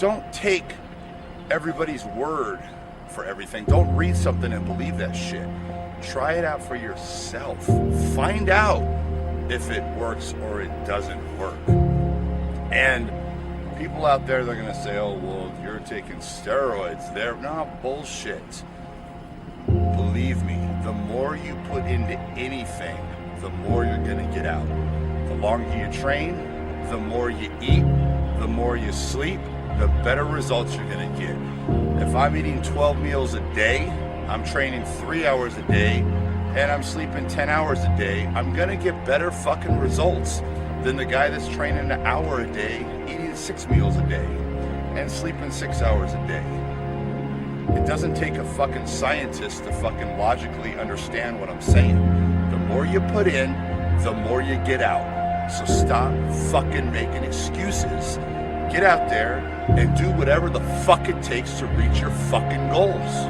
don't take everybody's word for everything. Don't read something and believe that shit. Try it out for yourself. Find out if it works or it doesn't work. And people out there, they're gonna say, oh, well, you're taking steroids. They're not bullshit. Believe me, the more you put into anything, the more you're gonna get out. The longer you train, the more you eat, the more you sleep, the better results you're gonna get. If I'm eating 12 meals a day, I'm training 3 hours a day, and I'm sleeping 10 hours a day, I'm gonna get better fucking results than the guy that's training an hour a day, eating 6 meals a day, and sleeping 6 hours a day. It doesn't take a fucking scientist to fucking logically understand what I'm saying. The more you put in, the more you get out. So stop fucking making excuses. Get out there and do whatever the fuck it takes to reach your fucking goals.